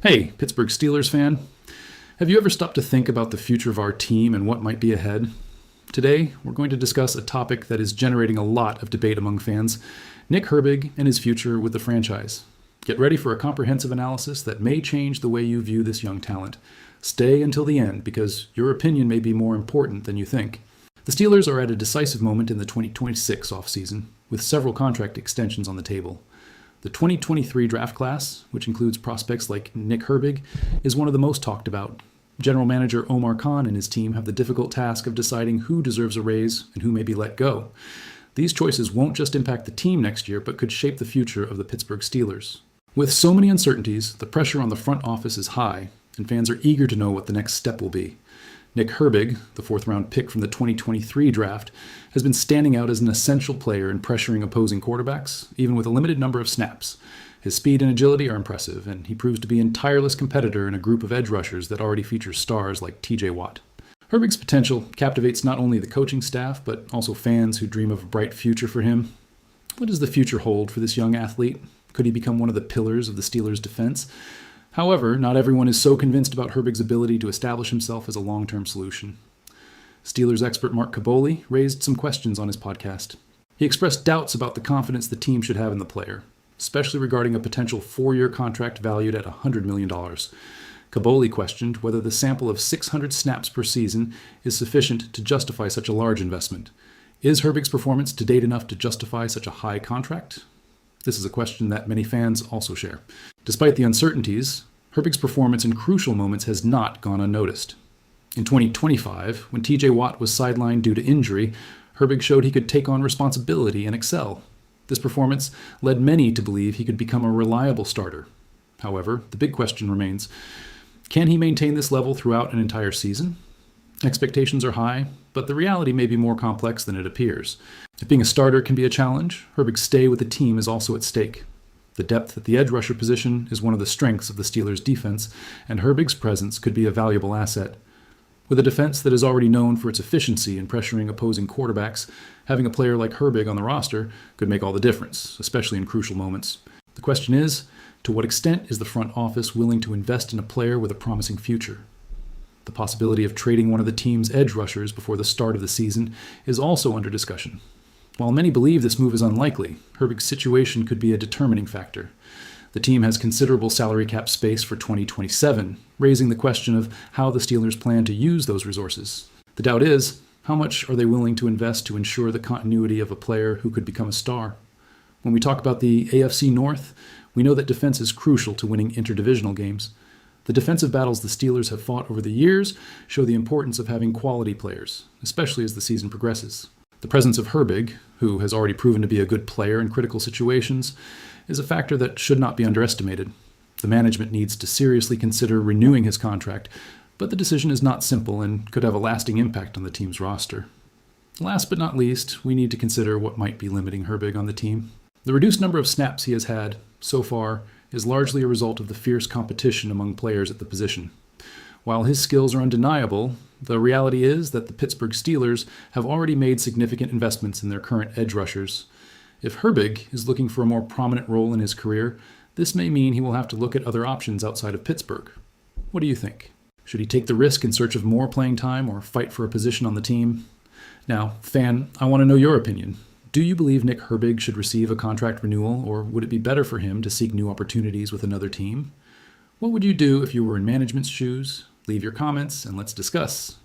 Hey, Pittsburgh Steelers fan. Have you ever stopped to think about the future of our team and what might be ahead? Today, we're going to discuss a topic that is generating a lot of debate among fans: Nick Herbig and his future with the franchise. Get ready for a comprehensive analysis that may change the way you view this young talent. Stay until the end because your opinion may be more important than you think. The Steelers are at a decisive moment in the 2026 offseason, with several contract extensions on the table. The 2023 draft class, which includes prospects like Nick Herbig, is one of the most talked about. General Manager Omar Khan and his team have the difficult task of deciding who deserves a raise and who may be let go. These choices won't just impact the team next year, but could shape the future of the Pittsburgh Steelers. With so many uncertainties, the pressure on the front office is high, and fans are eager to know what the next step will be. Nick Herbig, the fourth-round pick from the 2023 draft, has been standing out as an essential player in pressuring opposing quarterbacks, even with a limited number of snaps. His speed and agility are impressive, and he proves to be a tireless competitor in a group of edge rushers that already features stars like TJ Watt. Herbig's potential captivates not only the coaching staff, but also fans who dream of a bright future for him. What does the future hold for this young athlete? Could he become one of the pillars of the Steelers' defense? However, not everyone is so convinced about Herbig's ability to establish himself as a long-term solution. Steelers expert Mark Kaboly raised some questions on his podcast. He expressed doubts about the confidence the team should have in the player, especially regarding a potential 4-year contract valued at $100 million. Kaboly questioned whether the sample of 600 snaps per season is sufficient to justify such a large investment. Is Herbig's performance to date enough to justify such a high contract? This is a question that many fans also share. Despite the uncertainties, Herbig's performance in crucial moments has not gone unnoticed. In 2025, when TJ Watt was sidelined due to injury, Herbig showed he could take on responsibility and excel. This performance led many to believe he could become a reliable starter. However, the big question remains, can he maintain this level throughout an entire season? Expectations are high, but the reality may be more complex than it appears. If being a starter can be a challenge, Herbig's stay with the team is also at stake. The depth at the edge rusher position is one of the strengths of the Steelers' defense, and Herbig's presence could be a valuable asset. With a defense that is already known for its efficiency in pressuring opposing quarterbacks, having a player like Herbig on the roster could make all the difference, especially in crucial moments. The question is, to what extent is the front office willing to invest in a player with a promising future? The possibility of trading one of the team's edge rushers before the start of the season is also under discussion. While many believe this move is unlikely, Herbig's situation could be a determining factor. The team has considerable salary cap space for 2027, raising the question of how the Steelers plan to use those resources. The doubt is, how much are they willing to invest to ensure the continuity of a player who could become a star? When we talk about the AFC North, we know that defense is crucial to winning interdivisional games. The defensive battles the Steelers have fought over the years show the importance of having quality players, especially as the season progresses. The presence of Herbig, who has already proven to be a good player in critical situations, is a factor that should not be underestimated. The management needs to seriously consider renewing his contract, but the decision is not simple and could have a lasting impact on the team's roster. Last but not least, we need to consider what might be limiting Herbig on the team. The reduced number of snaps he has had so far is largely a result of the fierce competition among players at the position. While his skills are undeniable, the reality is that the Pittsburgh Steelers have already made significant investments in their current edge rushers. If Herbig is looking for a more prominent role in his career, this may mean he will have to look at other options outside of Pittsburgh. What do you think? Should he take the risk in search of more playing time or fight for a position on the team? Now, fan, I want to know your opinion. Do you believe Nick Herbig should receive a contract renewal, or would it be better for him to seek new opportunities with another team? What would you do if you were in management's shoes? Leave your comments and let's discuss.